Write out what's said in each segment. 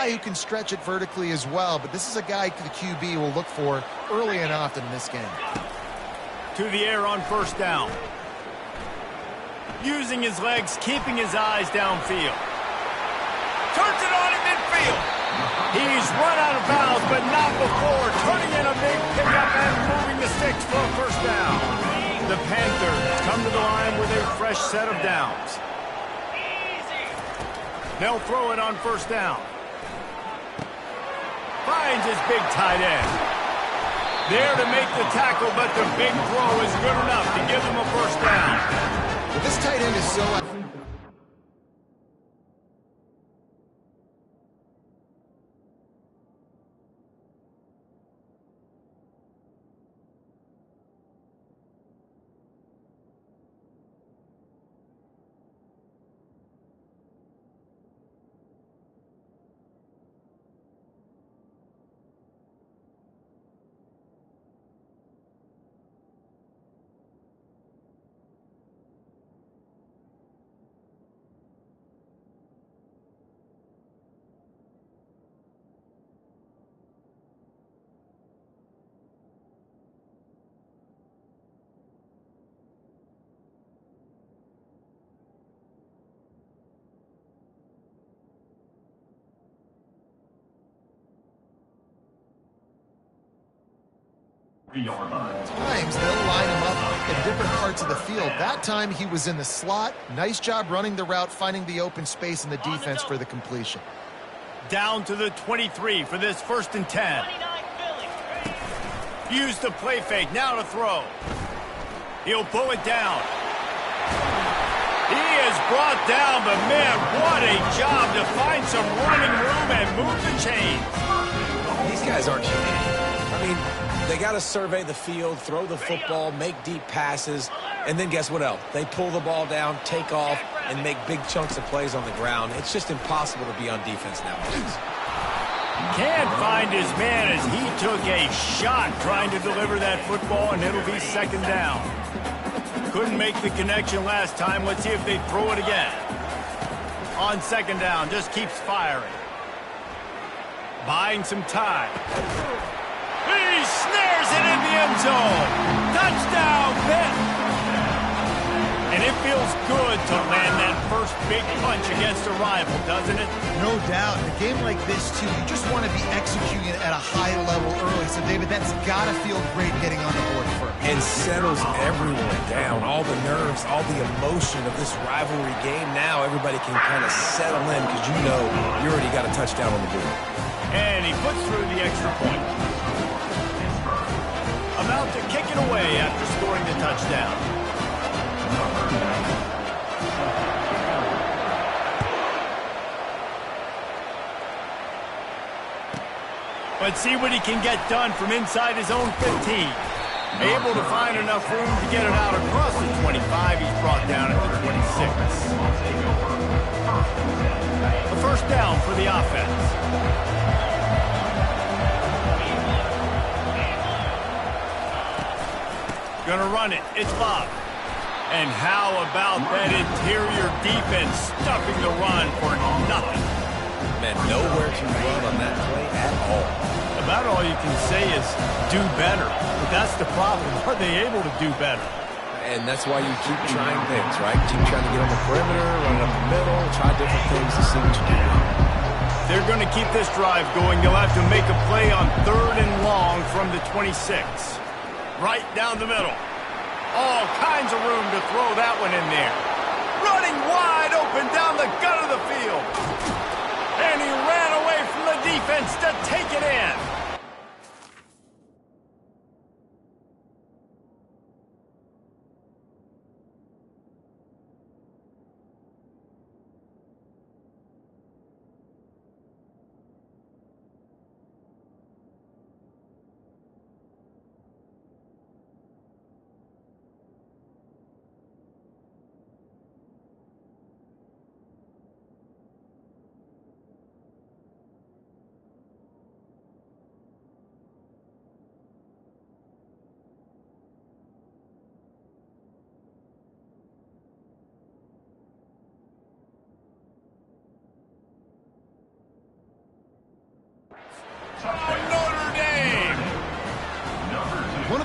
guy who can stretch it vertically as well, but this is a guy the QB will look for early and often in this game. To the air on first down. Using his legs, keeping his eyes downfield. Turns it on in midfield. He's run out of bounds, but not before turning in a big pickup and moving the sticks for a first down. The Panthers come to the line with a fresh set of downs. They'll throw it on first down. Finds his big tight end. There to make the tackle, but the big throw is good enough to give him a first down. But this tight end is so... Times they'll line him up in different parts of the field. That time he was in the slot. Nice job running the route, finding the open space in the defense for the completion. Down to the 23 for this 1st and 10. Use the play fake, now to throw. He'll pull it down. He is brought down, but man, what a job to find some running room and move the chains. These guys aren't human. I mean, they got to survey the field, throw the football, make deep passes, and then guess what else? They pull the ball down, take off, and make big chunks of plays on the ground. It's just impossible to be on defense nowadays. Can't find his man as he took a shot trying to deliver that football, and it'll be 2nd down. Couldn't make the connection last time. Let's see if they throw it again. On 2nd down, just keeps firing. Buying some time. He snares it in the end zone. Touchdown, Pitt. And it feels good to land that first big punch against a rival, doesn't it? No doubt. In a game like this, too, you just want to be executing it at a high level early. So, David, that's got to feel great getting on the board first. And settles everyone down. All the nerves, all the emotion of this rivalry game. Now everybody can kind of settle in because you know you already got a touchdown on the board. And he puts through the extra point. About to kick it away after scoring the touchdown. Let's see what he can get done from inside his own 15. Able to find enough room to get it out across the 25. He's brought down at the 26. A first down for the offense. Gonna run it. It's Bob. And how about that interior defense stuffing the run for nothing? Man, nowhere to run on that play at all. About all you can say is do better. But that's the problem. Are they able to do better? And that's why you keep trying things, right? Keep trying to get on the perimeter, run up the middle, try different things to see what you do. They're going to keep this drive going. They'll have to make a play on 3rd and long from the 26. Right down the middle. All kinds of room to throw that one in there. Running wide open down the gut of the field. And he ran away from the defense to take it in.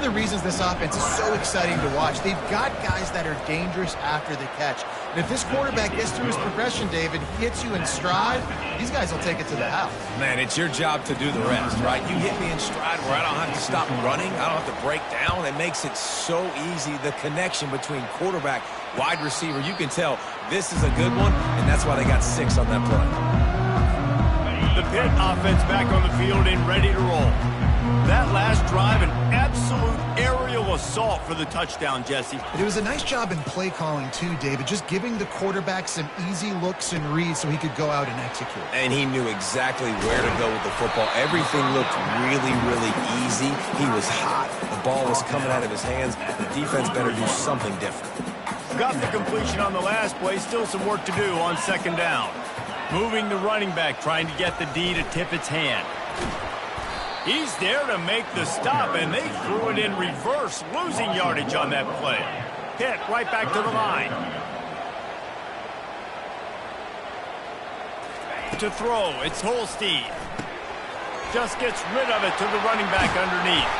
of the reasons this offense is so exciting to watch. They've got guys that are dangerous after the catch. And if this quarterback gets through his progression, David, he hits you in stride, these guys will take it to the house. Man, it's your job to do the rest, right? You hit me in stride where I don't have to stop running. I don't have to break down. It makes it so easy. The connection between quarterback, wide receiver, you can tell this is a good one, and that's why they got 6 on that play. The Pitt offense back on the field and ready to roll. That last drive, an absolute aerial assault for the touchdown, Jesse. It was a nice job in play calling, too, David, just giving the quarterback some easy looks and reads so he could go out and execute. And he knew exactly where to go with the football. Everything looked really, really easy. He was hot. The ball was coming out of his hands. The defense better do something different. Got the completion on the last play. Still some work to do on second down. Moving the running back, trying to get the D to tip its hand. He's there to make the stop, and they threw it in reverse, losing yardage on that play. Pitt right back to the line. To throw, it's Holstein. Just gets rid of it to the running back underneath.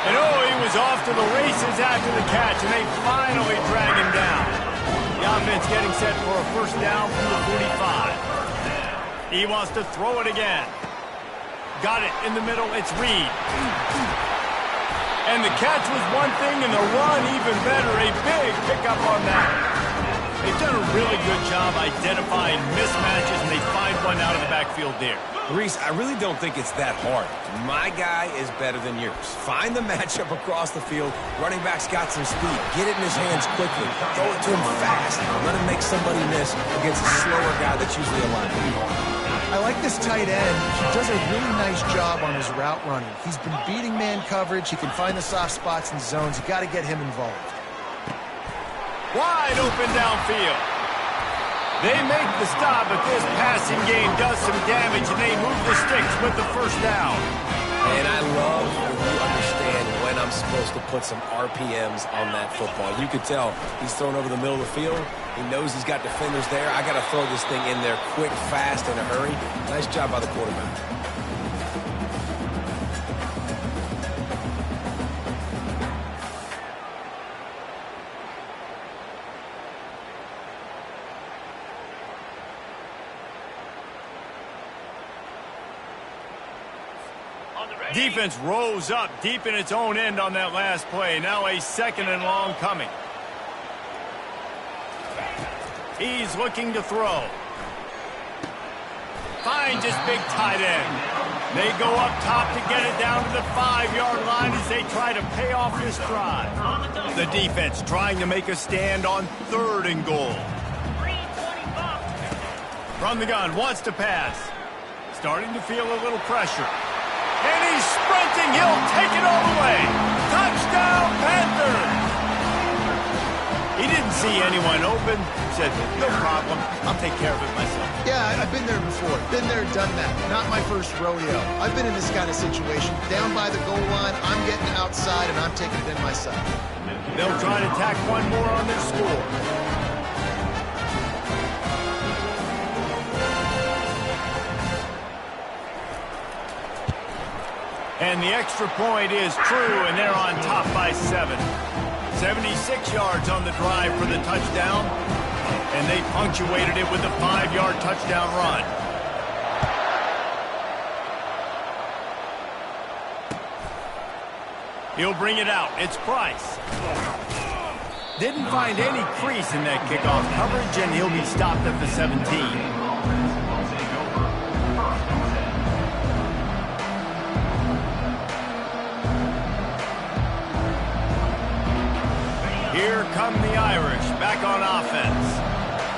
And oh, he was off to the races after the catch, and they finally drag him down. The offense getting set for a first down from the 45. He wants to throw it again. Got it in the middle. It's Reed. And the catch was one thing, and the run even better. A big pickup on that. They've done a really good job identifying mismatches, and they find one out of the backfield there. Reese, I really don't think it's that hard. My guy is better than yours. Find the matchup across the field. Running back's got some speed. Get it in his hands quickly. Throw it to him fast. Let him make somebody miss against a slower guy that's usually a linebacker. I like this tight end. He does a really nice job on his route running. He's been beating man coverage. He can find the soft spots and zones. You got to get him involved. Wide open downfield. They make the stop, but this passing game does some damage, and they move the sticks with the first down. And I love when you understand when I'm supposed to put some RPMs on that football. You could tell he's thrown over the middle of the field. He knows he's got defenders there. I got to throw this thing in there quick, fast, in a hurry. Nice job by the quarterback. Defense rose up deep in its own end on that last play. Now a second and long coming. He's looking to throw. Finds his big tight end. They go up top to get it down to the 5-yard line as they try to pay off this drive. The defense trying to make a stand on 3rd and goal. From the gun, wants to pass. Starting to feel a little pressure. And he's sprinting. He'll take it all the way. Touchdown, Panthers! He didn't see anyone open. Said, no problem. I'll take care of it myself. Yeah, I've been there before. Been there, done that. Not my first rodeo. I've been in this kind of situation. Down by the goal line, I'm getting outside, and I'm taking it in myself. They'll try to tack one more on their score. And the extra point is true, and they're on top by 7. 76 yards on the drive for the touchdown, and they punctuated it with a 5-yard touchdown run. He'll bring it out. It's Price. Didn't find any crease in that kickoff coverage, and he'll be stopped at the 17. Here come the Irish, back on offense.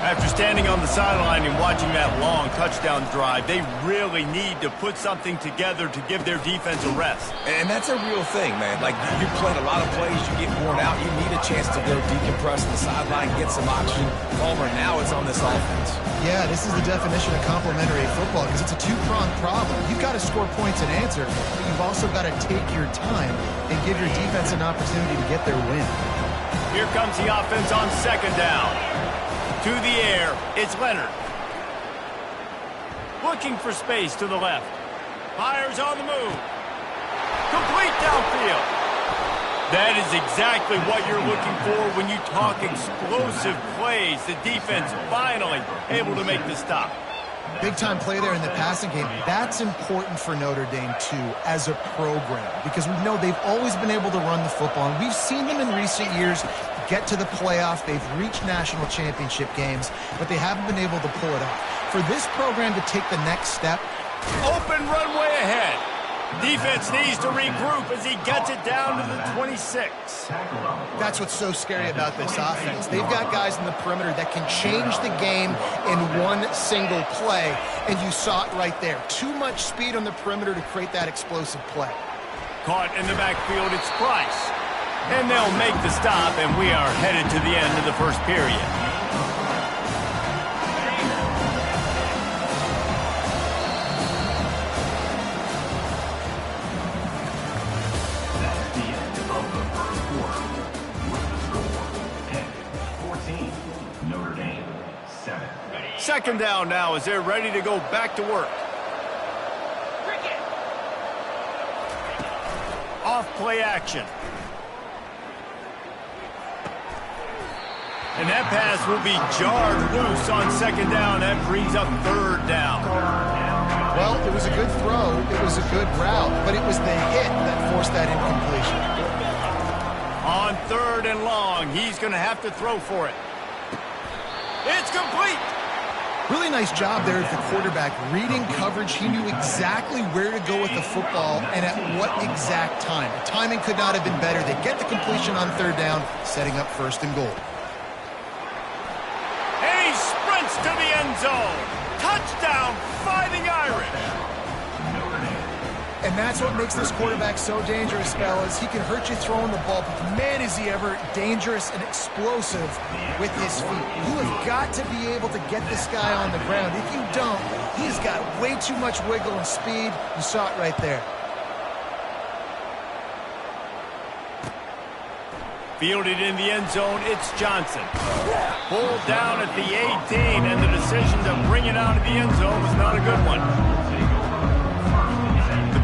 After standing on the sideline and watching that long touchdown drive, they really need to put something together to give their defense a rest. And that's a real thing, man. Like, you played a lot of plays, you get worn out, you need a chance to go decompress on the sideline, get some oxygen. Palmer, now it's on this offense. Yeah, this is the definition of complementary football because it's a two-pronged problem. You've got to score points and answer, but you've also got to take your time and give your defense an opportunity to get their win. Here comes the offense on second down. To the air, it's Leonard. Looking for space to the left. Fires on the move. Complete downfield. That is exactly what you're looking for when you talk explosive plays. The defense finally able to make the stop. Big-time play there in the passing game. That's important for Notre Dame, too, as a program, because we know they've always been able to run the football, and we've seen them in recent years get to the playoff. They've reached national championship games, but they haven't been able to pull it off. For this program to take the next step, open runway ahead. Defense needs to regroup as he gets it down to the 26. That's what's so scary about this offense. They've got guys in the perimeter that can change the game in one single play, and you saw it right there. Too much speed on the perimeter to create that explosive play. Caught in the backfield, it's Price. And they'll make the stop, and we are headed to the end of the first period. Second down now as they're ready to go back to work. Off play action. And that pass will be jarred loose on second down. That brings up third down. Well, it was a good throw. It was a good route, but it was the hit that forced that incompletion. On third and long, he's going to have to throw for it. It's complete. Really nice job there at the quarterback. Reading coverage, he knew exactly where to go with the football and at what exact time. The timing could not have been better. They get the completion on third down, setting up first and goal. And he sprints to the end zone. Touchdown, Fighting Irish. And that's what makes this quarterback so dangerous, fellas. He can hurt you throwing the ball, but man, is he ever dangerous and explosive with his feet. You have got to be able to get this guy on the ground. If you don't, he's got way too much wiggle and speed. You saw it right there. Fielded in the end zone, it's Johnson. Pulled down at the 18, and the decision to bring it out of the end zone was not a good one.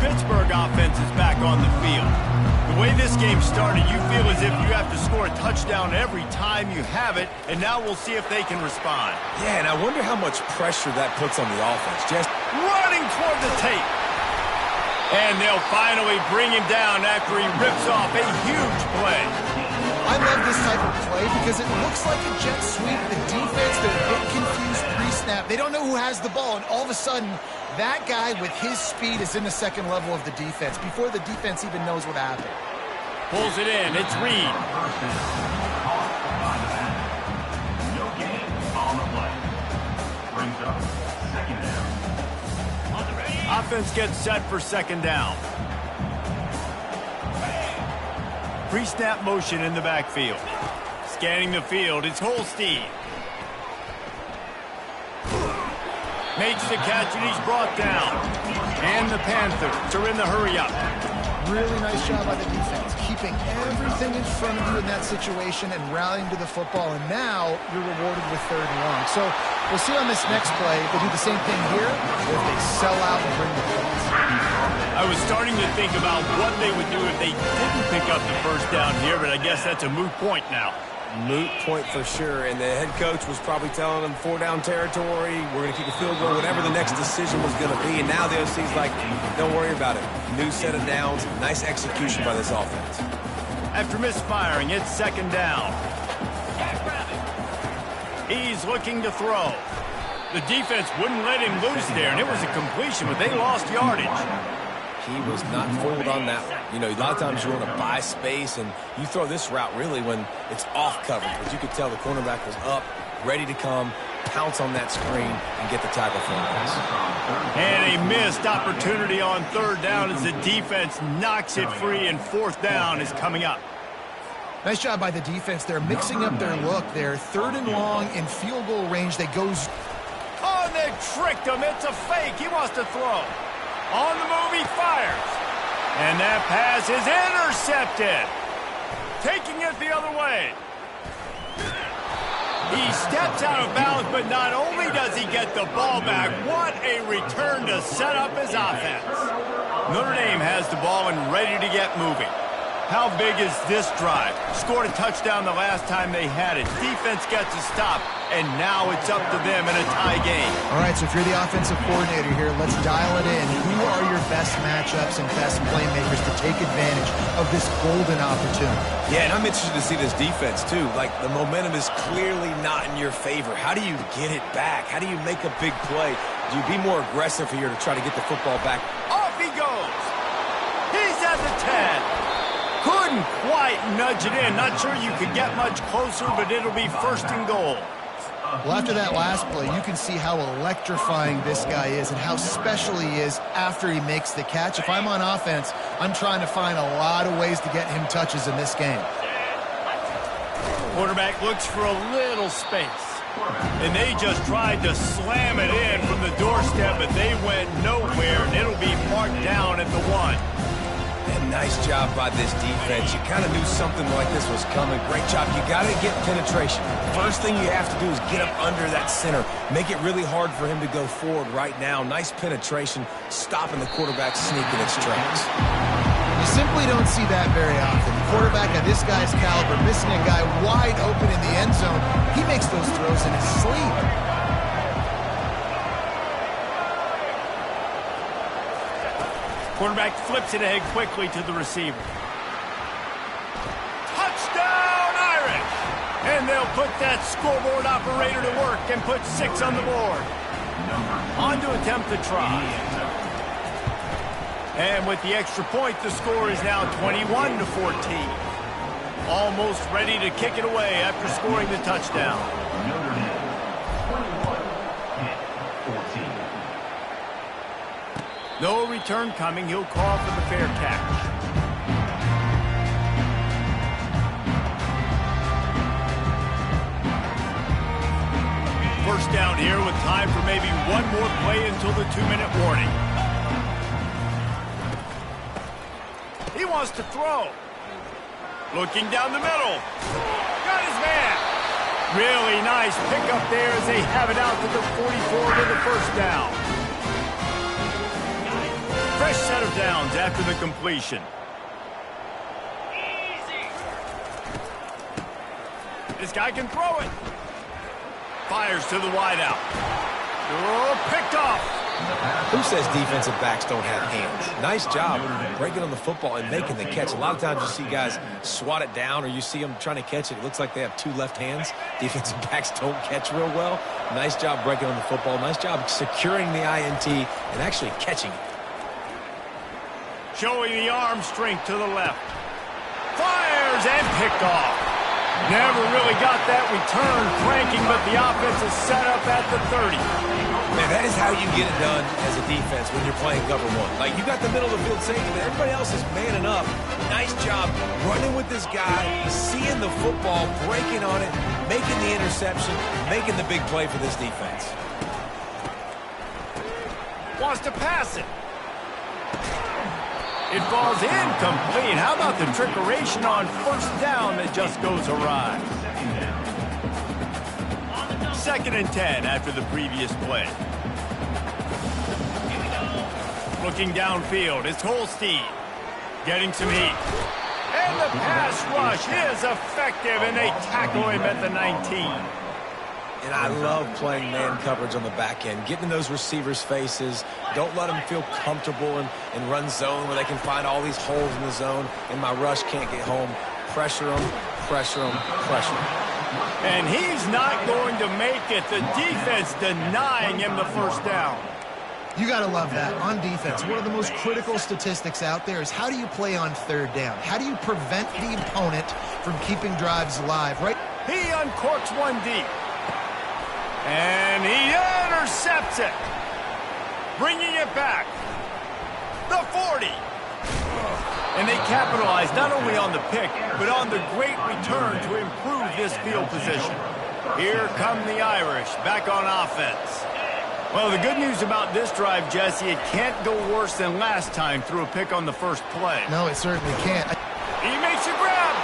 Pittsburgh offense is back on the field. The way this game started, you feel as if you have to score a touchdown every time you have it, and now we'll see if they can respond. Yeah, and I wonder how much pressure that puts on the offense. Just running toward the tape. And they'll finally bring him down after he rips off a huge play. I love this type of play because it looks like a jet sweep. The defense, they're a bit confused pre-snap. They don't know who has the ball, and all of a sudden, that guy with his speed is in the second level of the defense before the defense even knows what happened. Pulls it in. It's Reed. No gain on the play. Brings up second down. Offense gets set for second down. Pre-snap motion in the backfield. Scanning the field, it's Holstein. Makes the catch, and he's brought down. And the Panthers are in the hurry-up. Really nice job by the defense, keeping everything in front of you in that situation and rallying to the football. And now you're rewarded with third and long. So we'll see on this next play if they do the same thing here or if they sell out and bring the points. I was starting to think about what they would do if they didn't pick up the first down here, but I guess that's a moot point now. moot point for sure, and the head coach was probably telling them 4-down territory, we're going to kick a field goal, whatever the next decision was going to be, and now the OC's like, don't worry about it. New set of downs, nice execution by this offense. After misfiring, it's second down. He's looking to throw. The defense wouldn't let him loose there, and it was a completion, but they lost yardage. He was not fooled on that one. You know, a lot of times you want to buy space, and you throw this route really when it's off coverage. But you could tell the cornerback was up, ready to come, pounce on that screen, and get the tackle for him. And a missed opportunity on third down as the defense knocks it free, and fourth down is coming up. Nice job by the defense. They're mixing up their look there. Third and long in field goal range. They goes. Oh, and they tricked him. It's a fake. He wants to throw. On the move, he fires. And that pass is intercepted. Taking it the other way. He steps out of bounds, but not only does he get the ball back, what a return to set up his offense. Notre Dame has the ball and ready to get moving. How big is this drive? Scored a touchdown the last time they had it. Defense gets a stop, and now it's up to them in a tie game. All right, so if you're the offensive coordinator here, let's dial it in. Who are your best matchups and best playmakers to take advantage of this golden opportunity? Yeah, and I'm interested to see this defense, too. Like, the momentum is clearly not in your favor. How do you get it back? How do you make a big play? Do you be more aggressive here to try to get the football back? Off he goes. He's at the 10. Couldn't quite nudge it in. Not sure you could get much closer, but it'll be first and goal. Well, after that last play, you can see how electrifying this guy is and how special he is after he makes the catch. If I'm on offense, I'm trying to find a lot of ways to get him touches in this game. Quarterback looks for a little space. And they just tried to slam it in from the doorstep, but they went nowhere, and it'll be marked down at the 1. And nice job by this defense. You kind of knew something like this was coming. Great job. You got to get penetration. First thing you have to do is get up under that center. Make it really hard for him to go forward right now. Nice penetration, stopping the quarterback sneaking its tracks. You simply don't see that very often. The quarterback of this guy's caliber missing a guy wide open in the end zone. He makes those throws in his sleep. Quarterback flips it ahead quickly to the receiver. Touchdown, Irish! And they'll put that scoreboard operator to work and put 6 on the board. On to attempt the try. And with the extra point, the score is now 21-14. Almost ready to kick it away after scoring the touchdown. Notre Dame, 21-14. No return coming. He'll call for the fair catch. First down here with time for maybe one more play until the 2-minute warning. He wants to throw. Looking down the middle. Got his man. Really nice pickup there as they have it out to the 44 with the first down. Fresh set of downs after the completion. Easy. This guy can throw it. Fires to the wideout. Oh, picked off. Who says defensive backs don't have hands? Nice job breaking on the football and making the catch. A lot of times you see guys swat it down or you see them trying to catch it. It looks like they have 2 left hands. Defensive backs don't catch real well. Nice job breaking on the football. Nice job securing the INT and actually catching it. Showing the arm strength to the left. Fires and picked off. Never really got that return cranking, but the offense is set up at the 30. Man, that is how you get it done as a defense when you're playing cover 1. Like, you got the middle of the field safety, but everybody else is manning up. Nice job running with this guy, seeing the football, breaking on it, making the interception, making the big play for this defense. Wants to pass it. It falls incomplete. How about the trickeration on first down that just goes awry? 2nd and 10 after the previous play. Looking downfield, it's Holstein. Getting some heat. And the pass rush is effective, and they tackle him at the 19. And I love playing man coverage on the back end, getting in those receivers' faces. Don't let them feel comfortable in run zone where they can find all these holes in the zone, and my rush can't get home. Pressure them, pressure them, pressure them. And he's not going to make it. The defense denying him the first down. You got to love that. On defense, one of the most critical statistics out there is how do you play on 3rd down? How do you prevent the opponent from keeping drives alive, right? He uncorks one deep. And he intercepts it. Bringing it back. The 40. And they capitalize not only on the pick, but on the great return to improve this field position. Here come the Irish back on offense. Well, the good news about this drive, Jesse, it can't go worse than last time through a pick on the first play. No, it certainly can't. He makes a grab,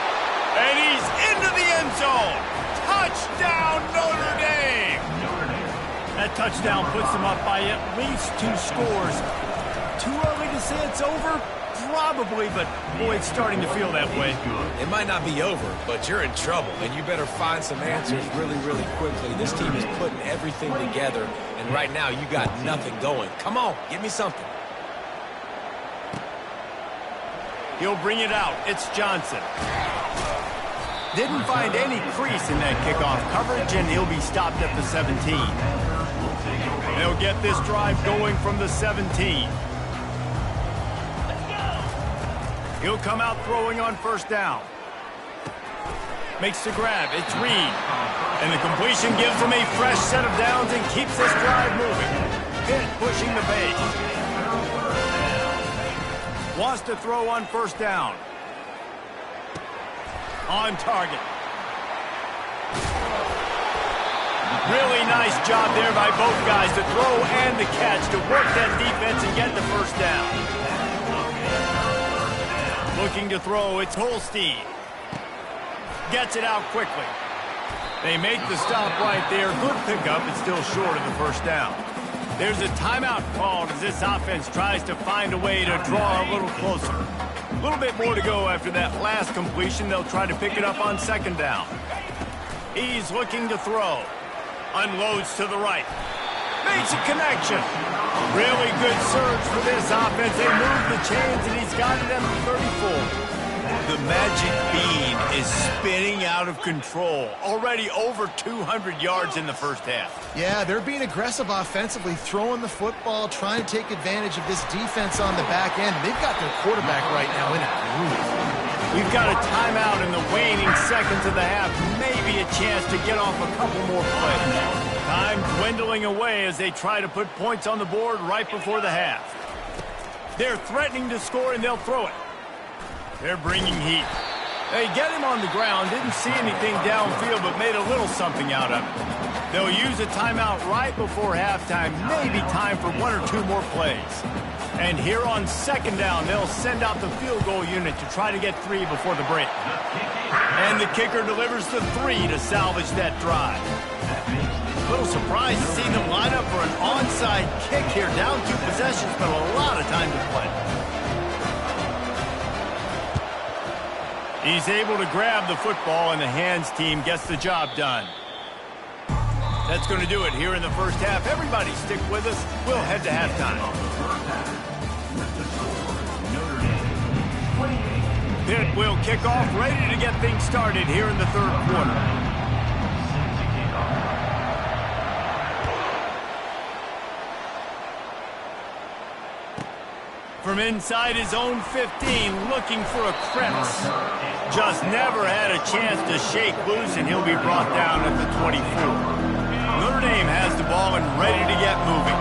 and he's into the end zone. Touchdown, Notre Dame! That touchdown puts them up by at least 2 scores. Too early to say it's over? Probably, but boy, it's starting to feel that way. It might not be over, but you're in trouble, and you better find some answers really, really quickly. This team is putting everything together, and right now you got nothing going. Come on, give me something. He'll bring it out. It's Johnson. Didn't find any crease in that kickoff coverage, and he'll be stopped at the 17. They'll get this drive going from the 17. He'll come out throwing on first down. Makes the grab. It's Reed. And the completion gives him a fresh set of downs and keeps this drive moving. Pitt pushing the pace. Wants to throw on first down. On target. Really nice job there by both guys to throw and the catch to work that defense and get the first down. Looking to throw, it's Holstein. Gets it out quickly. They make the stop right there. Good pickup, it's still short of the first down. There's a timeout called as this offense tries to find a way to draw a little closer. A little bit more to go after that last completion. They'll try to pick it up on second down. He's looking to throw. Unloads to the right. Makes a connection. Really good surge for this offense. They move the chains, and he's got it at the 34. The magic bean is spinning out of control. Already over 200 yards in the first half. Yeah, they're being aggressive offensively, throwing the football, trying to take advantage of this defense on the back end. They've got their quarterback right now in a groove. We've got a timeout in the waning seconds of the half. Maybe a chance to get off a couple more plays. Time dwindling away as they try to put points on the board right before the half. They're threatening to score, and they'll throw it. They're bringing heat. They get him on the ground. Didn't see anything downfield, but made a little something out of it. They'll use a timeout right before halftime. Maybe time for one or two more plays. And here on second down, they'll send out the field goal unit to try to get 3 before the break. And the kicker delivers the 3 to salvage that drive. A little surprised to see them line up for an onside kick here. Down 2 possessions, but a lot of time to play. He's able to grab the football, and the hands team gets the job done. That's going to do it here in the first half. Everybody stick with us. We'll head to halftime. Pitt will kick off, ready to get things started here in the third quarter. From inside his own 15, looking for a crevice. Just never had a chance to shake loose, and he'll be brought down at the 24. Notre Dame has the ball and ready to get moving.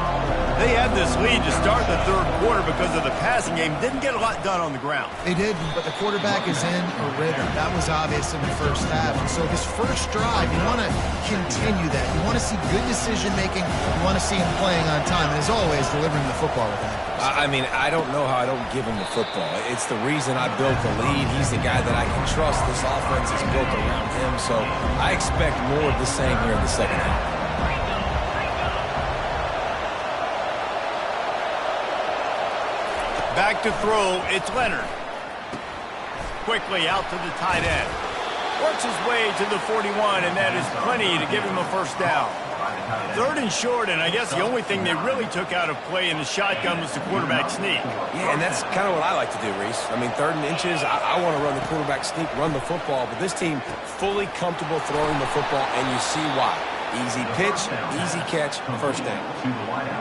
They had this lead to start the third quarter because of the passing game. Didn't get a lot done on the ground. They did, but the quarterback is in a rhythm. That was obvious in the first half. And so this first drive, you want to continue that. You want to see good decision-making. You want to see him playing on time. And as always, delivering the football with accuracy. I mean, I don't know how I don't give him the football. It's the reason I built the lead. He's the guy that I can trust. This offense is built around him. So I expect more of the same here in the second half. Back to throw, it's Leonard. Quickly out to the tight end. Works his way to the 41, and that is plenty to give him a first down. Third and short, and I guess the only thing they really took out of play in the shotgun was the quarterback sneak. Yeah, and that's kind of what I like to do, Reese. I mean, 3rd and inches, I want to run the quarterback sneak, run the football, but this team fully comfortable throwing the football, and you see why. Easy pitch, easy catch, first down.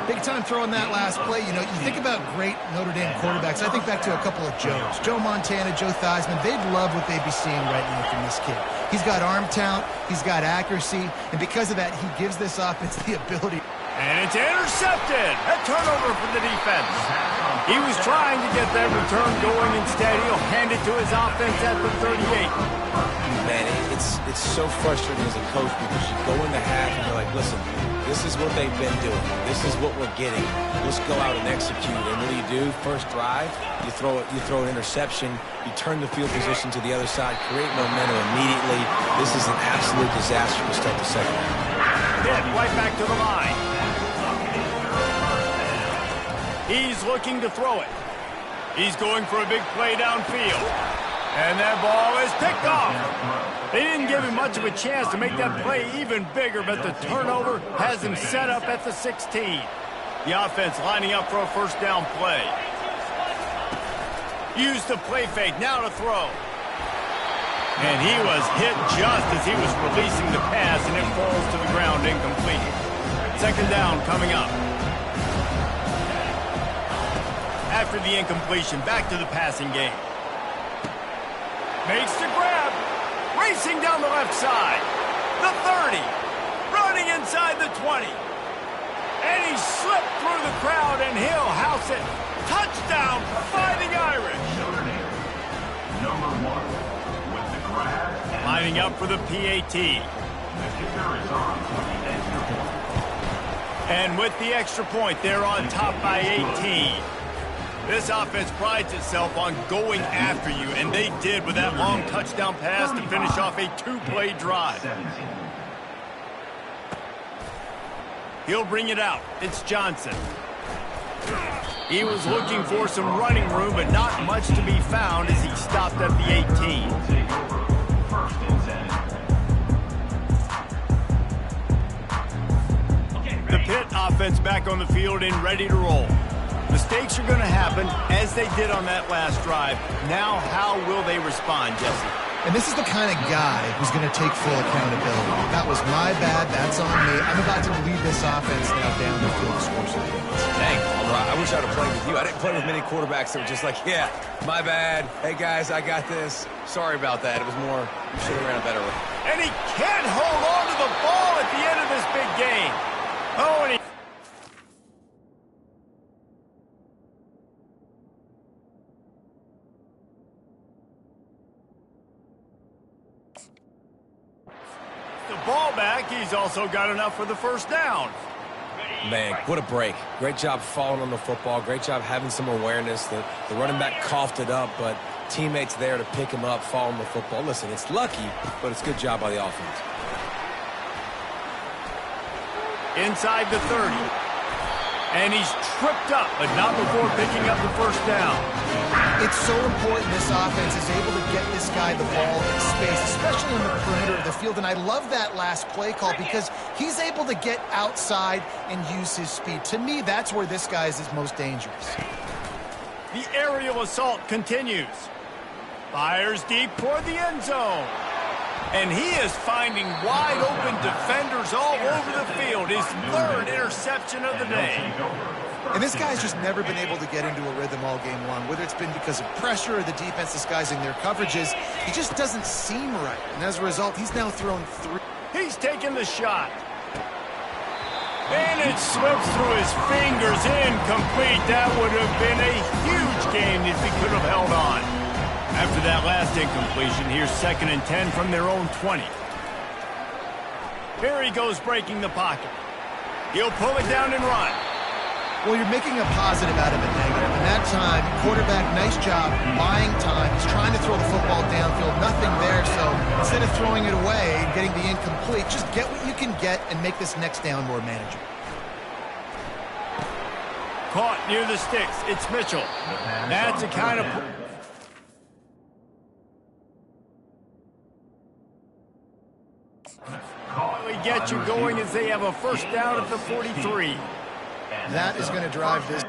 Big time throwing that last play. You know, you think about great Notre Dame quarterbacks. I think back to a couple of Joes. Joe Montana, Joe Theismann. They'd love what they'd be seeing right now from this kid. He's got arm talent. He's got accuracy. And because of that, he gives this offense the ability. And it's intercepted. A turnover for the defense. He was trying to get that return going. Instead, he'll hand it to his offense at the 38. Man, it's so frustrating as a coach because you go in the half and you're like, listen, this is what they've been doing. This is what we're getting. Let's go out and execute. And what do? First drive, you throw an interception, you turn the field position to the other side, create momentum immediately. This is an absolute disaster to start the second half. Hit right back to the line. He's looking to throw it. He's going for a big play downfield. And that ball is picked off. They didn't give him much of a chance to make that play even bigger, but the turnover has him set up at the 16. The offense lining up for a first down play. Use the play fake, now to throw. And he was hit just as he was releasing the pass, and it falls to the ground incomplete. Second down coming up. After the incompletion, back to the passing game. Makes the grab. Racing down the left side. The 30. Running inside the 20. And he slipped through the crowd, and he'll house it. Touchdown, Fighting Irish. Number 1 with the grab. Lining up for the PAT. The kicker is on for the extra point. And with the extra point, they're on top by 18. This offense prides itself on going after you, and they did with that long touchdown pass to finish off a 2-play drive. He'll bring it out. It's Johnson. He was looking for some running room, but not much to be found as he stopped at the 18. The Pitt offense back on the field and ready to roll. Mistakes are going to happen, as they did on that last drive. Now, how will they respond, Jesse? And this is the kind of guy who's going to take full accountability. That was my bad. That's on me. I'm about to lead this offense now down the field to score some points. Dang, I wish I'd have played with you. I didn't play with many quarterbacks that were just like, yeah, my bad. Hey, guys, I got this. Sorry about that. It was more, you should have ran a better way. And he can't hold on to the ball at the end of this big game. Oh, and he... ball back. He's also got enough for the first down. Man, what a break. Great job falling on the football. Great job having some awareness. The running back coughed it up, but teammates there to pick him up, fall on the football. Listen, it's lucky, but it's a good job by the offense. Inside the 30. And he's tripped up, but not before picking up the first down. It's so important this offense is able to get this guy the ball in space, especially in the perimeter of the field. And I love that last play call because he's able to get outside and use his speed. To me, that's where this guy is most dangerous. The aerial assault continues. Fires deep toward the end zone. And he is finding wide-open defenders all over the field. His third interception of the day. And this guy's just never been able to get into a rhythm all game long, whether it's been because of pressure or the defense disguising their coverages. He just doesn't seem right. And as a result, he's now thrown 3. He's taking the shot. And it slips through his fingers, incomplete. That would have been a huge game if he could have held on. After that last incompletion, here's 2nd and 10 from their own 20. Here he goes breaking the pocket. He'll pull it down and run. Well, you're making a positive out of a negative. And that time, quarterback, nice job, buying time. He's trying to throw the football downfield, nothing there. So instead of throwing it away and getting the incomplete, just get what you can get and make this next down more manageable. Caught near the sticks. It's Mitchell. That's a kind of... really get you going as they have a first down at the 43. That is going to drive this.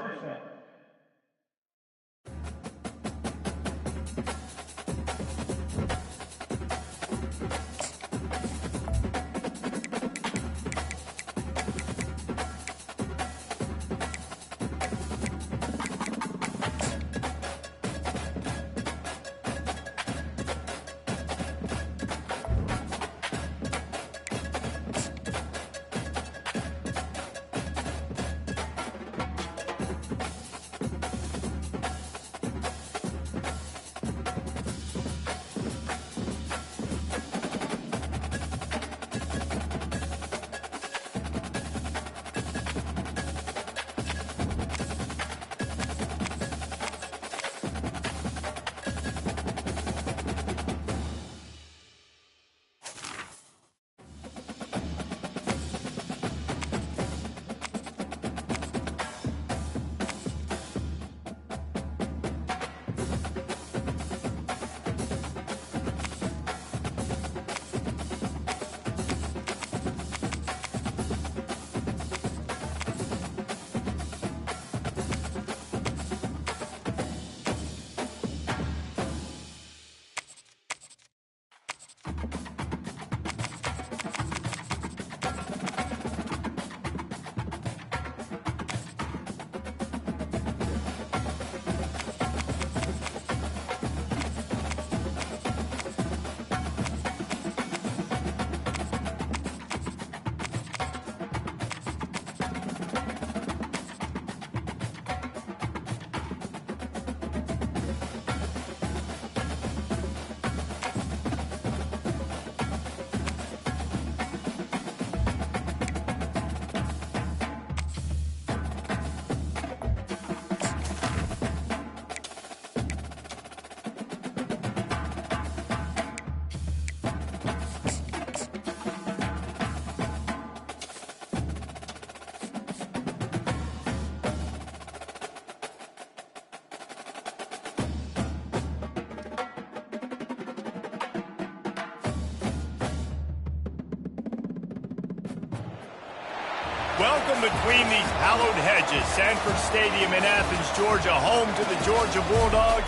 Welcome between these hallowed hedges. Sanford Stadium in Athens, Georgia, home to the Georgia Bulldogs.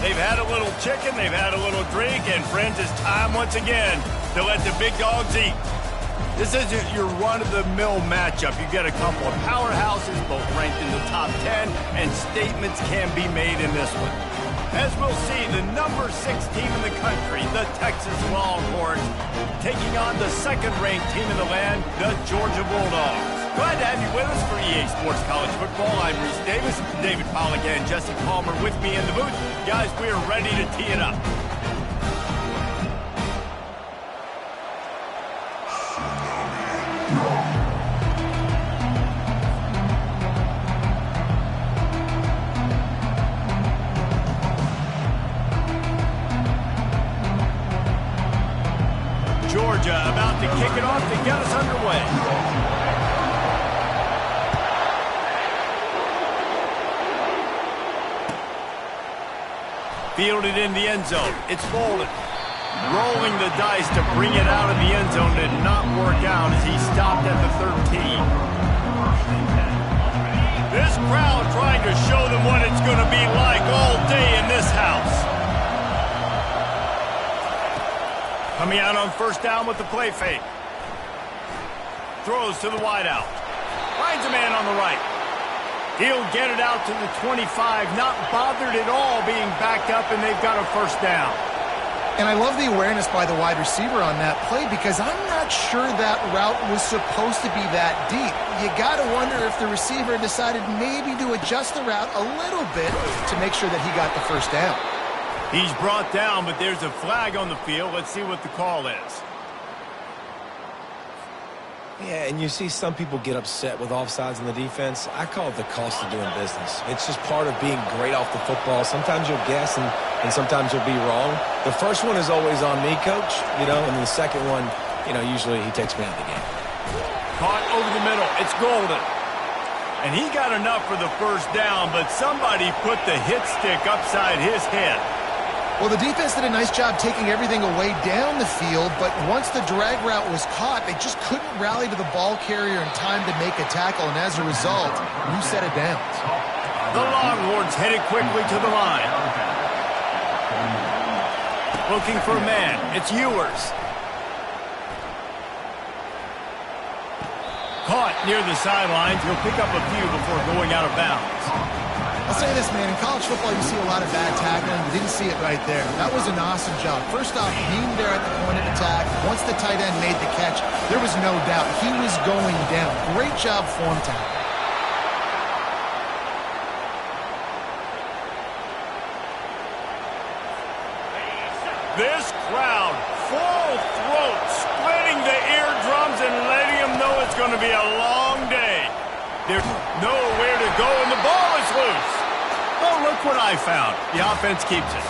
They've had a little chicken, they've had a little drink, and friends, it's time once again to let the big dogs eat. This isn't your run-of-the-mill matchup. You get a couple of powerhouses, both ranked in the top 10, and statements can be made in this one. As we'll see, the number 6 team in the country, the Texas Longhorns, taking on the second-ranked team in the land, the Georgia Bulldogs. Glad to have you with us for EA Sports College Football. I'm Reese Davis, David Pollack and Jesse Palmer with me in the booth. Guys, we are ready to tee it up. Georgia about to kick it off to get us underway. Fielded in the end zone. It's Bolden. Rolling the dice to bring it out of the end zone did not work out as he stopped at the 13. This crowd trying to show them what it's going to be like all day in this house. Coming out on first down with the play fake. Throws to the wideout. Finds a man on the right. He'll get it out to the 25, not bothered at all being backed up, and they've got a first down. And I love the awareness by the wide receiver on that play because I'm not sure that route was supposed to be that deep. You got to wonder if the receiver decided maybe to adjust the route a little bit to make sure that he got the first down. He's brought down, but there's a flag on the field. Let's see what the call is. Yeah, and you see some people get upset with offsides in the defense. I call it the cost of doing business. It's just part of being great off the football. Sometimes you'll guess, and sometimes you'll be wrong. The first one is always on me, Coach, and the second one, usually he takes me out of the game. Caught over the middle. It's Golden. And he got enough for the first down, but somebody put the hit stick upside his head. Well, the defense did a nice job taking everything away down the field, but once the drag route was caught, they just couldn't rally to the ball carrier in time to make a tackle, and as a result, new set of downs. The Longhorns headed quickly to the line. Looking for a man. It's Ewers. Caught near the sidelines. He'll pick up a few before going out of bounds. I'll say this, man. In college football, you see a lot of bad tackling. You didn't see it right there. That was an awesome job. First off, being there at the point of attack. Once the tight end made the catch, there was no doubt he was going down. Great job form tackle. This crowd, full throat, splitting the eardrums and letting them know it's going to be a long day. There's nowhere to go, and the ball is loose. Oh, look what I found. The offense keeps it.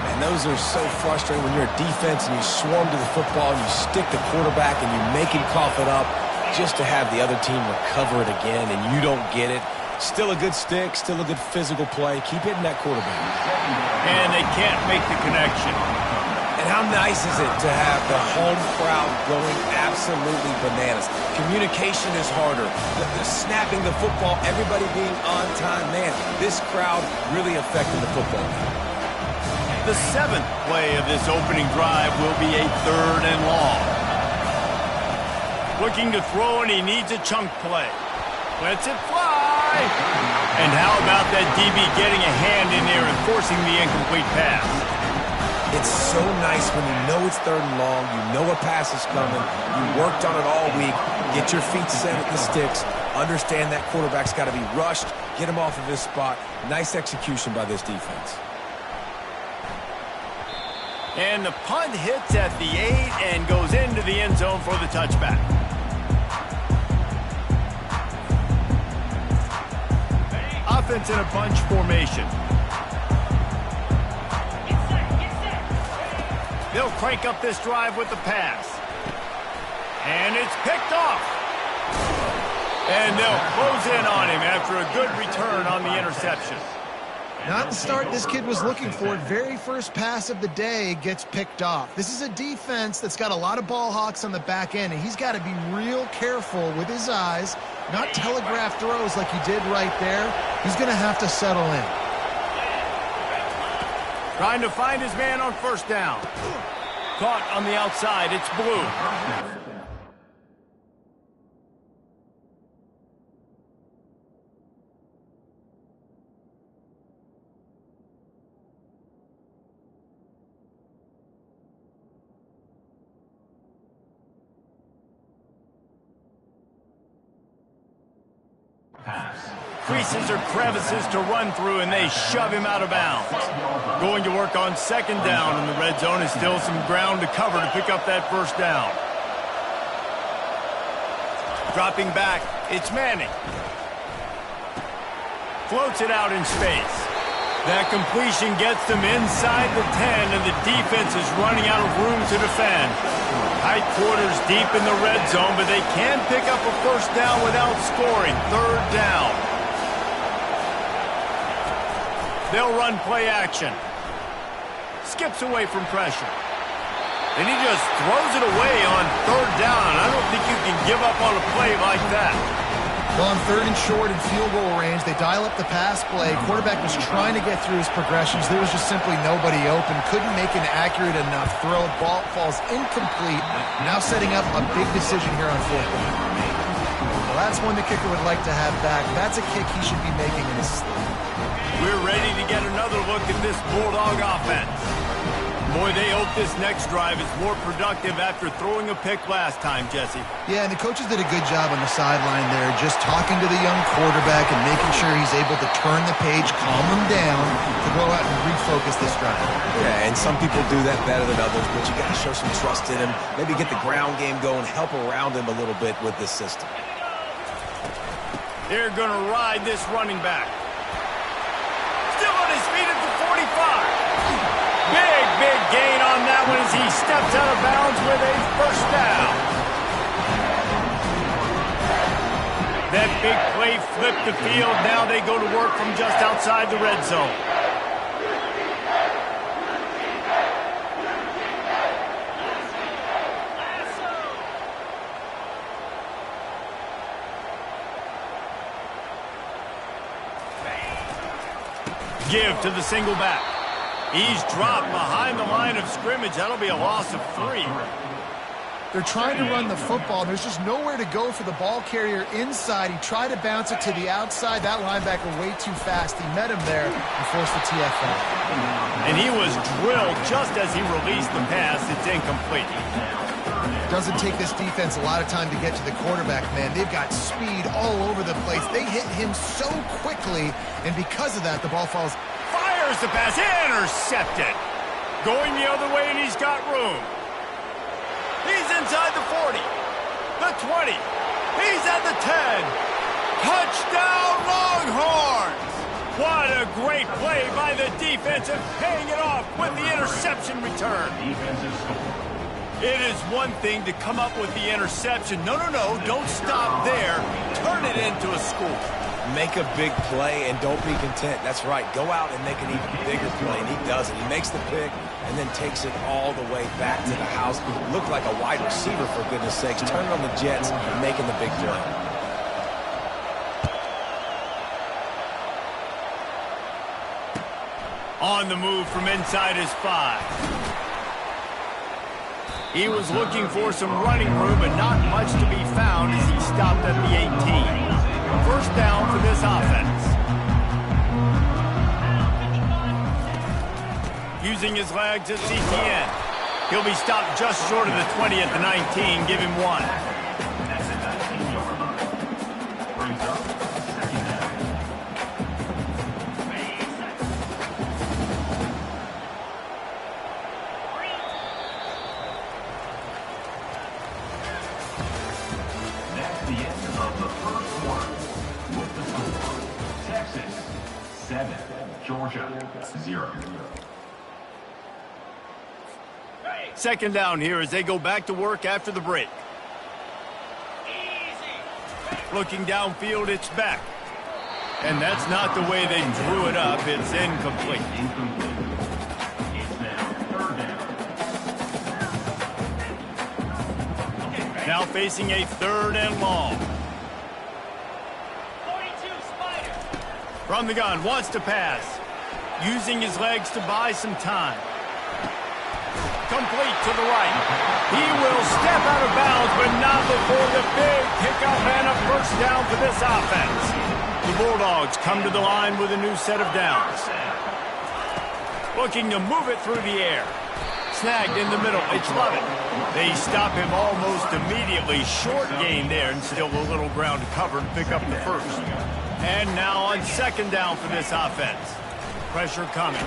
Man, those are so frustrating when you're a defense and you swarm to the football and you stick the quarterback and you make him cough it up just to have the other team recover it again and you don't get it. Still a good stick, still a good physical play. Keep hitting that quarterback. And they can't make the connection. And how nice is it to have the home crowd going absolutely bananas? Communication is harder. The snapping the football, everybody being on time. Man, this crowd really affected the football. The 7th play of this opening drive will be a 3rd and long. Looking to throw, and he needs a chunk play. Lets it fly. And how about that DB getting a hand in there and forcing the incomplete pass? It's so nice when you know it's 3rd and long, you know a pass is coming, you worked on it all week, get your feet set at the sticks, understand that quarterback's got to be rushed, get him off of his spot. Nice execution by this defense. And the punt hits at the 8 and goes into the end zone for the touchback. Offense in a bunch formation. They'll crank up this drive with the pass. And it's picked off. And they'll close in on him after a good return on the interception. Not the start this kid was looking for. Very first pass of the day gets picked off. This is a defense that's got a lot of ball hawks on the back end, and he's got to be real careful with his eyes, not telegraph throws like he did right there. He's going to have to settle in. Trying to find his man on first down. Caught on the outside. It's Blue. Creases or crevices to run through, and they shove him out of bounds. Going to work on second down in the red zone, is still some ground to cover to pick up that first down. Dropping back, it's Manning. Floats it out in space. That completion gets them inside the 10, and the defense is running out of room to defend. Tight quarters deep in the red zone, but they can pick up a first down without scoring. Third down. They'll run play action. Skips away from pressure. And he just throws it away on third down. I don't think you can give up on a play like that. Well, on third and short and field goal range, they dial up the pass play. Quarterback was trying to get through his progressions. There was just simply nobody open. Couldn't make an accurate enough throw. Ball falls incomplete. Now setting up a big decision here on fourth down. Well, that's one the kicker would like to have back. That's a kick he should be making in his sleep. We're ready to get another look at this Bulldog offense. Boy, they hope this next drive is more productive after throwing a pick last time, Jesse. Yeah, and the coaches did a good job on the sideline there, just talking to the young quarterback and making sure he's able to turn the page, calm him down, to go out and refocus this drive. Yeah, and some people do that better than others, but you got to show some trust in him, maybe get the ground game going, help around him a little bit with this system. They're going to ride this running back. Still on his feet at the 45. Big gain on that one as he steps out of bounds with a first down. That big play flipped the field. Now they go to work from just outside the red zone. Give to the single back. He's dropped behind the line of scrimmage. That'll be a loss of 3. They're trying to run the football. There's just nowhere to go for the ball carrier inside. He tried to bounce it to the outside. That linebacker way too fast. He met him there and forced the TFL. And he was drilled just as he released the pass. It's incomplete. Doesn't take this defense a lot of time to get to the quarterback, man. They've got speed all over the place. They hit him so quickly, and because of that, the ball falls. Fires the pass, intercepted. Going the other way, and he's got room. He's inside the 40, the 20. He's at the 10. Touchdown, Longhorns! What a great play by the defense and paying it off with the interception return. It is one thing to come up with the interception. No, don't stop there. Turn it into a score. Make a big play and don't be content. That's right. Go out and make an even bigger play, and he does it. He makes the pick and then takes it all the way back to the house. Looked like a wide receiver, for goodness sakes. Turning on the Jets and making the big play. On the move from inside his 5. He was looking for some running room, but not much to be found as he stopped at the 18. First down for this offense. Using his legs at CTN. He'll be stopped just short of the 20 at the 19. Give him 1. Georgia, 0. Second down here as they go back to work after the break. Looking downfield, it's back. And that's not the way they drew it up. It's incomplete. It's now third down. Now facing a 3rd and long. 42 Spider. From the gun, wants to pass. Using his legs to buy some time. Complete to the right. He will step out of bounds, but not before the big pickup and a first down for this offense. The Bulldogs come to the line with a new set of downs. Looking to move it through the air. Snagged in the middle. It's Lovett. They stop him almost immediately. Short gain there and still a little ground covered. Pick up the first. And now on 2nd down for this offense. Pressure coming.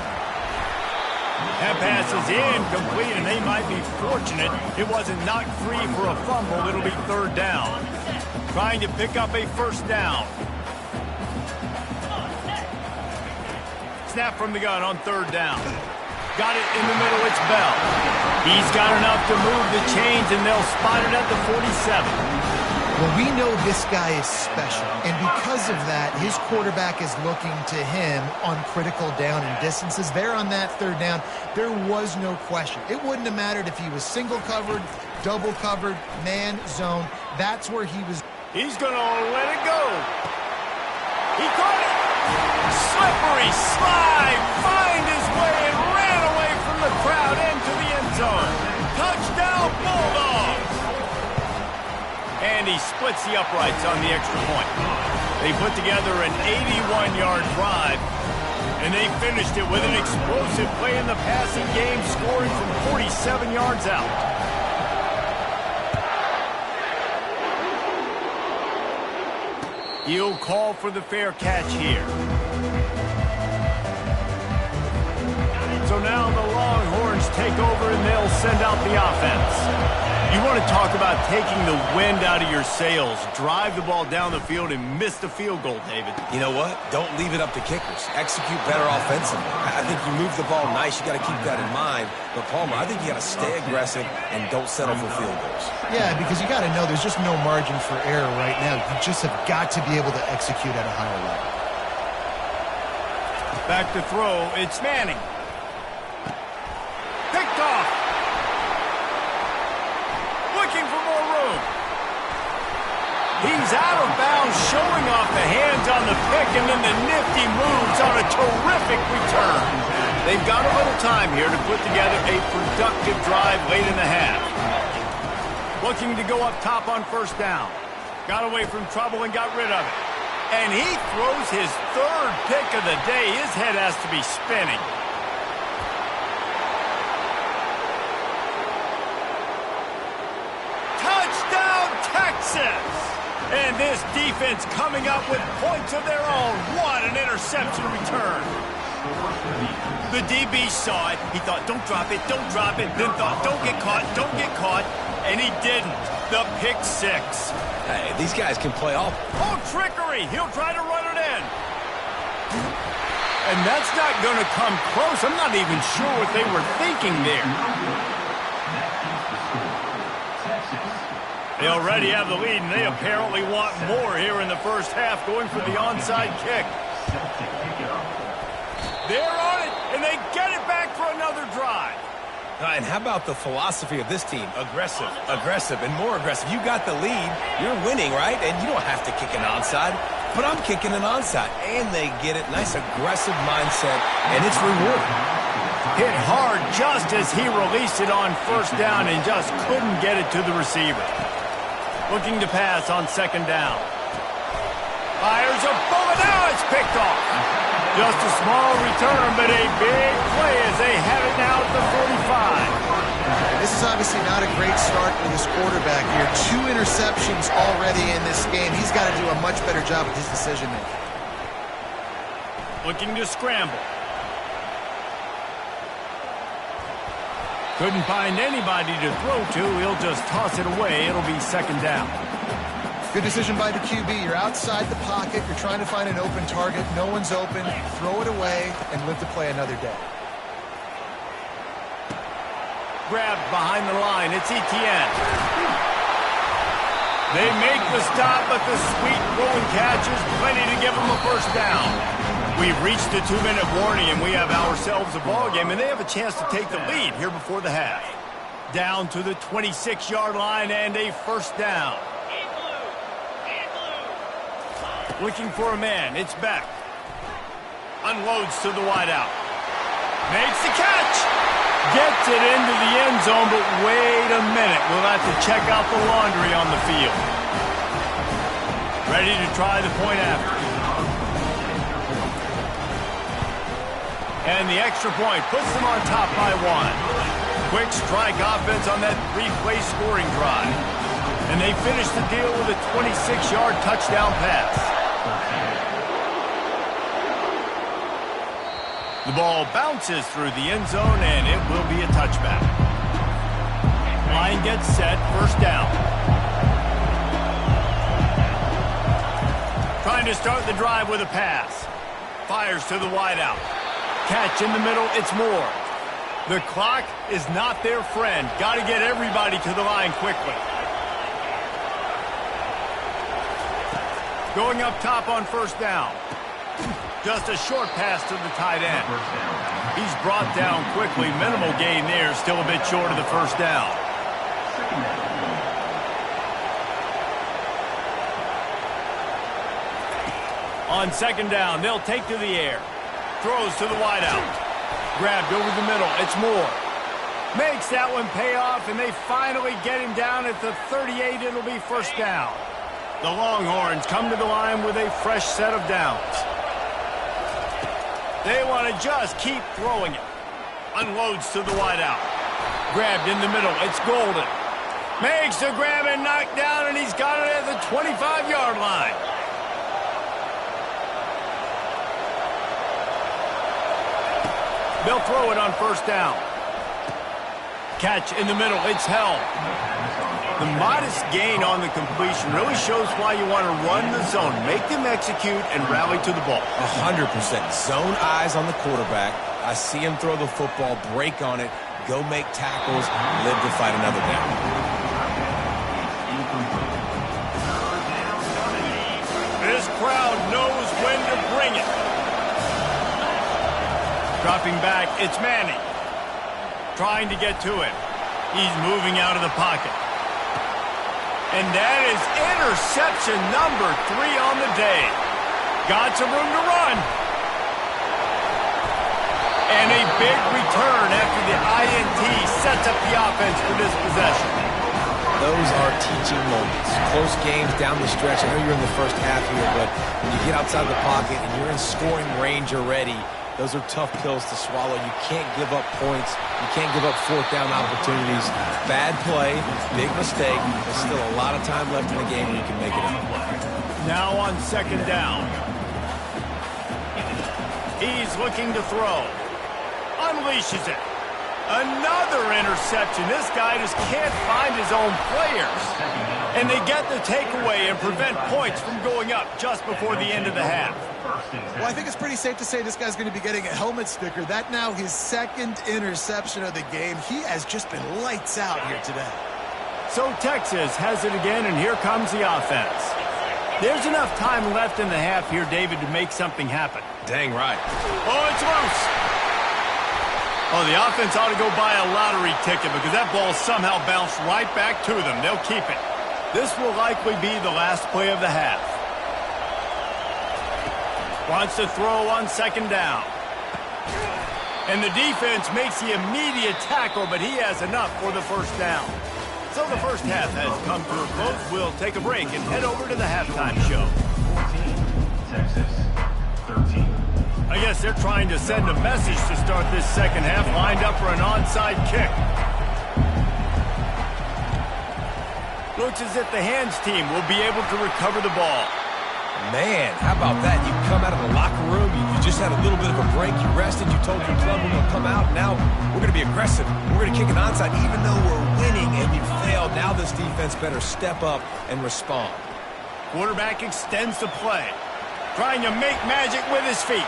That pass is incomplete, and they might be fortunate it wasn't knocked free for a fumble. It'll be 3rd down. Trying to pick up a first down. Snap from the gun on 3rd down. Got it in the middle. It's Bell. He's got enough to move the chains, and they'll spot it at the 47. Well, we know this guy is special, and because of that, his quarterback is looking to him on critical down and distances. There on that 3rd down, there was no question. It wouldn't have mattered if he was single covered, double covered, man, zone. That's where he was. He's going to let it go. He caught it. Slippery slide. Find his way and ran away from the crowd into the end zone. Touchdown, Bulldogs. And he splits the uprights on the extra point. They put together an 81-yard drive, and they finished it with an explosive play in the passing game, scoring from 47 yards out. He'll call for the fair catch here. So now the Longhorns take over, and they'll send out the offense. You want to talk about taking the wind out of your sails. Drive the ball down the field and miss the field goal, David. You know what? Don't leave it up to kickers. Execute better offensively. I think you move the ball nice. You got to keep that in mind. But, Palmer, I think you got to stay aggressive and don't settle for field goals. Yeah, because you got to know there's just no margin for error right now. You just have got to be able to execute at a higher level. Back to throw. It's Manning. Picked off. Looking for more room. He's out of bounds, showing off the hands on the pick, and then the nifty moves on a terrific return. They've got a little time here to put together a productive drive late in the half. Looking to go up top on 1st down. Got away from trouble and got rid of it. And he throws his 3rd pick of the day. His head has to be spinning. Texas! And this defense coming up with points of their own. What an interception return. The DB saw it. He thought, don't drop it, don't drop it. Then thought, don't get caught, don't get caught. And he didn't. The pick 6. Hey, these guys can play off. Oh, trickery. He'll try to run it in. And that's not going to come close. I'm not even sure what they were thinking there. They already have the lead, and they apparently want more here in the first half, going for the onside kick. They're on it, and they get it back for another drive. And how about the philosophy of this team? Aggressive, aggressive, and more aggressive. You got the lead. You're winning, right? And you don't have to kick an onside. But I'm kicking an onside. And they get it. Nice aggressive mindset, and it's rewarding. Hit hard just as he released it on 1st down and just couldn't get it to the receiver. Looking to pass on 2nd down. Fires a bullet. Now it's picked off. Just a small return, but a big play as they have it now at the 45. This is obviously not a great start for this quarterback here. 2 interceptions already in this game. He's got to do a much better job with his decision-making. Looking to scramble. Couldn't find anybody to throw to. He'll just toss it away. It'll be 2nd down. Good decision by the QB. You're outside the pocket. You're trying to find an open target. No one's open. Throw it away and live to play another day. Grabbed behind the line. It's Etienne. They make the stop, but the sweet throwing catch is plenty to give them a first down. We've reached the 2-minute warning, and we have ourselves a ball game, and they have a chance to take the lead here before the half. Down to the 26-yard line and a first down. Looking for a man. It's Beck. Unloads to the wideout. Makes the catch. Gets it into the end zone, but wait a minute. We'll have to check out the laundry on the field. Ready to try the point after. And the extra point puts them on top by 1. Quick strike offense on that 3-play scoring drive. And they finish the deal with a 26-yard touchdown pass. The ball bounces through the end zone, and it will be a touchback. Line gets set, first down. Trying to start the drive with a pass. Fires to the wideout. Catch in the middle, it's Moore. The clock is not their friend. Got to get everybody to the line quickly. Going up top on first down. Just a short pass to the tight end. He's brought down quickly. Minimal gain there. Still a bit short of the first down. On second down, they'll take to the air. Throws to the wideout. Grabbed over the middle. It's Moore. Makes that one pay off, and they finally get him down at the 38. It'll be first down. The Longhorns come to the line with a fresh set of downs. They want to just keep throwing it. Unloads to the wideout. Grabbed in the middle. It's Golden. Makes the grab and knock down, and he's got it at the 25-yard line. They'll throw it on first down. Catch in the middle. It's held. The modest gain on the completion really shows why you want to run the zone. Make them execute and rally to the ball. 100%. Zone eyes on the quarterback. I see him throw the football, break on it, go make tackles, live to fight another down. This crowd knows when to bring it. Dropping back, it's Manning. Trying to get to it. He's moving out of the pocket. And that is interception number 3 on the day. Got some room to run. And a big return after the INT sets up the offense for this possession. Those are teaching moments. Close games down the stretch. I know you're in the first half here, but when you get outside the pocket and you're in scoring range already, those are tough pills to swallow. You can't give up points. You can't give up fourth down opportunities. Bad play, big mistake. There's still a lot of time left in the game and you can make it up. Now on second down. He's looking to throw. Unleashes it. Another interception. This guy just can't find his own players. And they get the takeaway and prevent points from going up just before the end of the half. Well, I think it's pretty safe to say this guy's going to be getting a helmet sticker. That now his second interception of the game. He has just been lights out here today. So Texas has it again, and here comes the offense. There's enough time left in the half here, David, to make something happen. Dang right. Oh, it's loose. Oh, the offense ought to go buy a lottery ticket because that ball somehow bounced right back to them. They'll keep it. This will likely be the last play of the half. Wants to throw on second down. And the defense makes the immediate tackle, but he has enough for the first down. So the first half has come to a close. We'll take a break and head over to the halftime show. 14, Texas, 13. I guess they're trying to send a message to start this second half, lined up for an onside kick. Looks as if the hands team will be able to recover the ball. Man, how about that? You come out of the locker room, you just had a little bit of a break, you rested, you told your club we're going to come out, now we're going to be aggressive. We're going to kick an onside even though we're winning and you failed. Now this defense better step up and respond. Quarterback extends the play. Trying to make magic with his feet.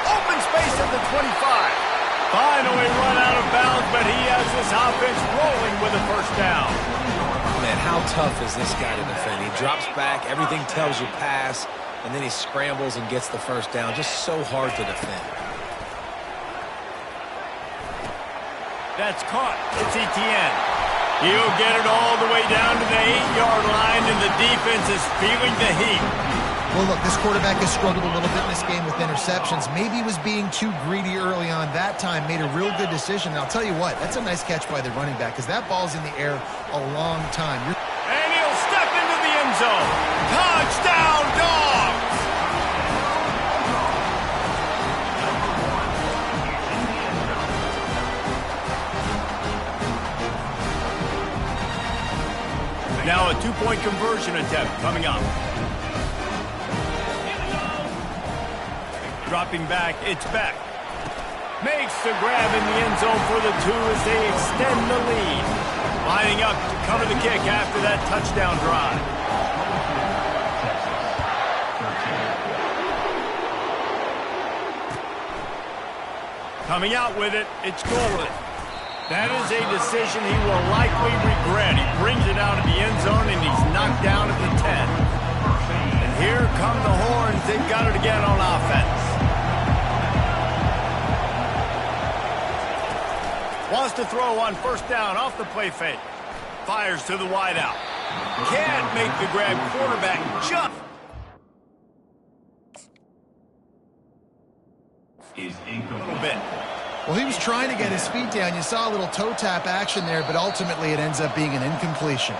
Open space at the 25. Finally run out of bounds, but he has this offense rolling with a first down. man, how tough is this guy to defend? He drops back, everything tells you pass, and then he scrambles and gets the first down. Just so hard to defend. That's caught. It's Etienne. He'll get it all the way down to the 8-yard line, and the defense is feeling the heat. Well, look, this quarterback has struggled a little bit in this game with interceptions. Maybe he was being too greedy early on that time, made a real good decision. And I'll tell you what, that's a nice catch by the running back because that ball's in the air a long time. And he'll step into the end zone. Touchdown, Dogs! Now a two-point conversion attempt coming up. Dropping back, it's Beck. Makes the grab in the end zone for the 2 as they extend the lead. Lining up to cover the kick after that touchdown drive. Coming out with it, it's Golden. That is a decision he will likely regret. He brings it out of the end zone and he's knocked down at the 10. And here come the Horns. They've got it again on offense. Wants to throw on first down off the play fake. Fires to the wideout. Can't make the grab. Quarterback just Is incomplete. a bit. Well, he was trying to get his feet down. You saw a little toe tap action there, but ultimately it ends up being an incompletion.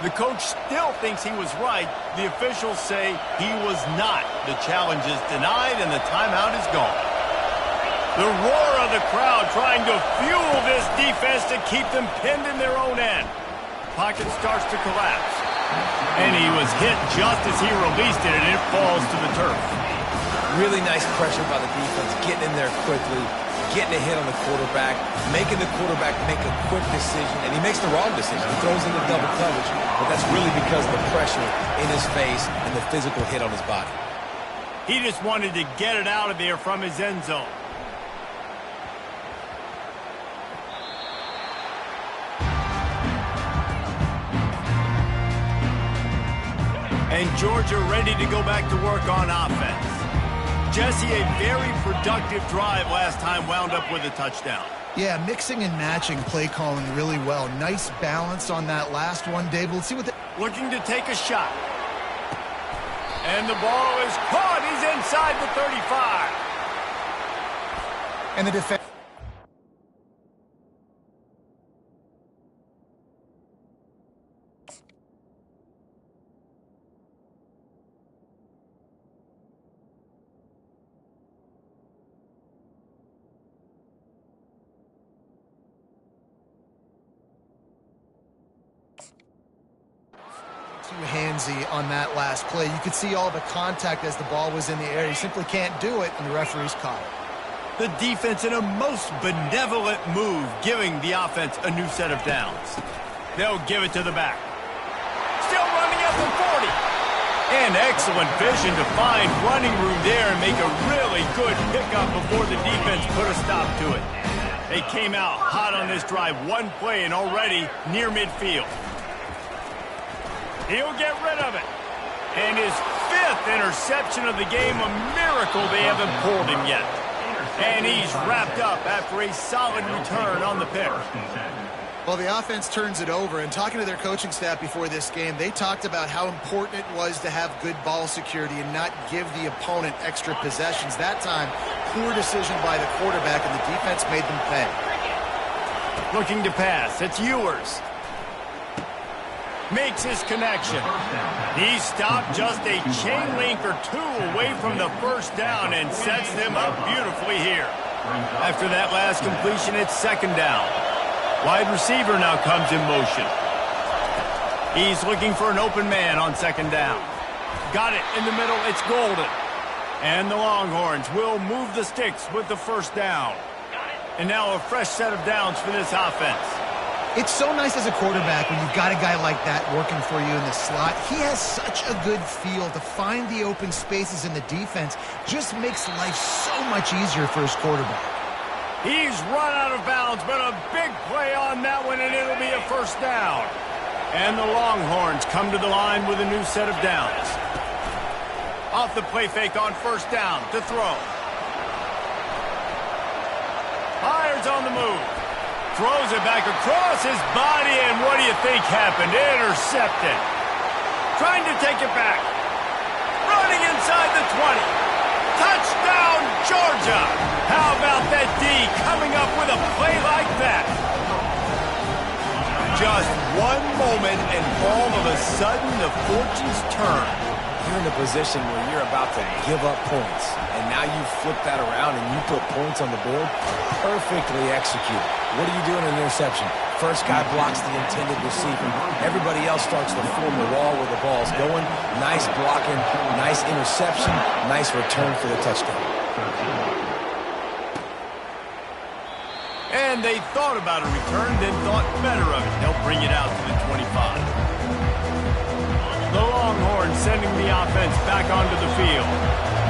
The coach still thinks he was right. The officials say he was not. The challenge is denied and the timeout is gone. The roar of the crowd trying to fuel this defense to keep them pinned in their own end. Pocket starts to collapse. And he was hit just as he released it, and it falls to the turf. Really nice pressure by the defense, getting in there quickly, getting a hit on the quarterback, making the quarterback make a quick decision, and he makes the wrong decision. He throws into double coverage, but that's really because of the pressure in his face and the physical hit on his body. He just wanted to get it out of there from his end zone. And Georgia ready to go back to work on offense. Jesse, a very productive drive last time, wound up with a touchdown. Yeah, mixing and matching play calling really well. Nice balance on that last one, Dave. Let's see what Looking to take a shot. And the ball is caught. He's inside the 35. And the defense. Too handsy on that last play. You could see all the contact as the ball was in the air. You simply can't do it, and the referees caught it. The defense in a most benevolent move, giving the offense a new set of downs. They'll give it to the back. Still running up the 40. And excellent vision to find running room there and make a really good pickup before the defense put a stop to it. They came out hot on this drive, one play and already near midfield. He'll get rid of it. And his 5th interception of the game, a miracle they haven't pulled him yet. And he's wrapped up after a solid return on the pick. Well, the offense turns it over, and talking to their coaching staff before this game, they talked about how important it was to have good ball security and not give the opponent extra possessions. That time, poor decision by the quarterback, and the defense made them pay. Looking to pass. It's Ewers. Makes his connection. He stopped just a chain link or two away from the first down and sets them up beautifully here. After that last completion, it's second down. Wide receiver now comes in motion. He's looking for an open man on second down. Got it in the middle. It's Golden. And the Longhorns will move the sticks with the first down. And now a fresh set of downs for this offense. It's so nice as a quarterback when you've got a guy like that working for you in the slot. He has such a good feel to find the open spaces in the defense. Just makes life so much easier for his quarterback. He's run out of bounds, but a big play on that one, and it'll be a first down. And the Longhorns come to the line with a new set of downs. Off the play fake on first down to throw. Fires on the move. Throws it back across his body, and what do you think happened? Intercepted. Trying to take it back. Running inside the 20. Touchdown, Georgia! How about that D coming up with a play like that? Just one moment, and all of a sudden, the fortunes turn. You're in a position where you're about to give up points, and now you flip that around and you put points on the board. Perfectly executed. What do you do in an interception? First guy blocks the intended receiver. Everybody else starts to form a wall where the ball's going. Nice blocking, nice interception, nice return for the touchdown. And they thought about a return, then thought better of it. They'll bring it out to the 25. The Longhorns sending the offense back onto the field.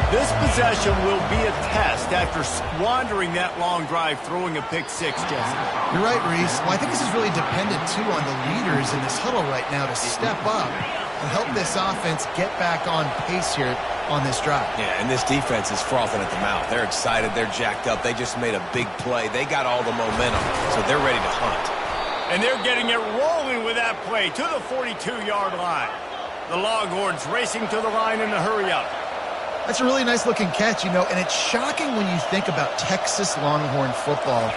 This possession will be a test after squandering that long drive, throwing a pick six, Jesse. You're right, Reese. Well, I think this is really dependent, too, on the leaders in this huddle right now to step up and help this offense get back on pace here on this drive. Yeah, and this defense is frothing at the mouth. They're excited. They're jacked up. They just made a big play. They got all the momentum, so they're ready to hunt. And they're getting it rolling with that play to the 42-yard line. The Longhorns racing to the line in the hurry-up. That's a really nice-looking catch, you know, and it's shocking when you think about Texas Longhorn football.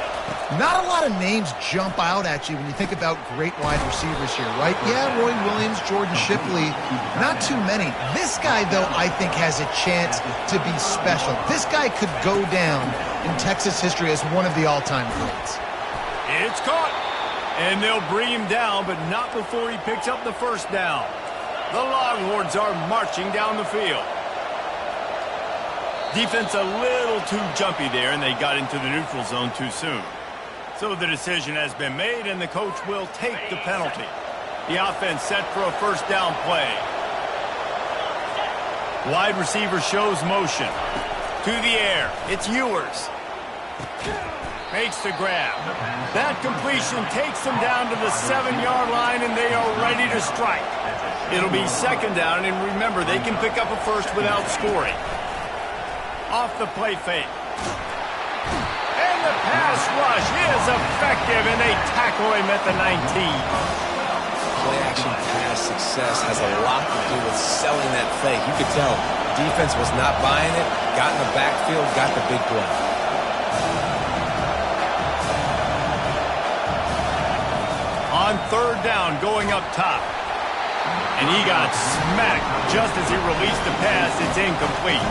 Not a lot of names jump out at you when you think about great wide receivers here, right? Yeah, Roy Williams, Jordan Shipley, not too many. This guy, though, I think has a chance to be special. This guy could go down in Texas history as one of the all-time greats. It's caught, and they'll bring him down, but not before he picks up the first down. The Longhorns are marching down the field. Defense a little too jumpy there, and they got into the neutral zone too soon. So the decision has been made, and the coach will take the penalty. The offense set for a first down play. Wide receiver shows motion. To the air. It's Ewers. Makes the grab. That completion takes them down to the 7-yard line, and they are ready to strike. It'll be second down, and remember, they can pick up a first without scoring. Off the play fake. And the pass rush is effective, and they tackle him at the 19. Play-action pass success has a lot to do with selling that fake. You could tell defense was not buying it, got in the backfield, got the big play. On third down, going up top. And he got smacked just as he released the pass. It's incomplete.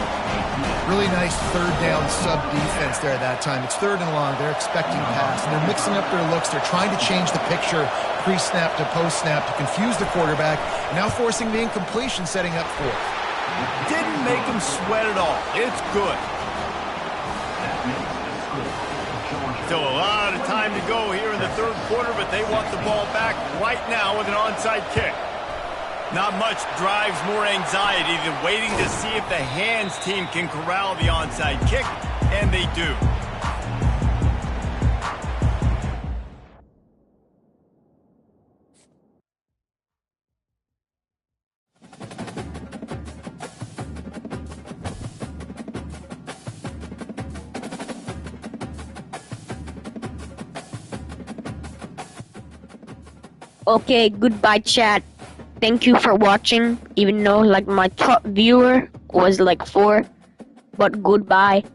Really nice third down sub defense there that time. It's third and long. They're expecting pass, and they're mixing up their looks. They're trying to change the picture pre-snap to post-snap to confuse the quarterback, now forcing the incompletion, setting up fourth. Didn't make him sweat at all. It's good. Still a lot of time to go here in the third quarter, but they want the ball back right now with an onside kick. Not much drives more anxiety than waiting to see if the hands team can corral the onside kick, and they do. Okay, goodbye chat. Thank you for watching, even though like my top viewer was like 4, but goodbye.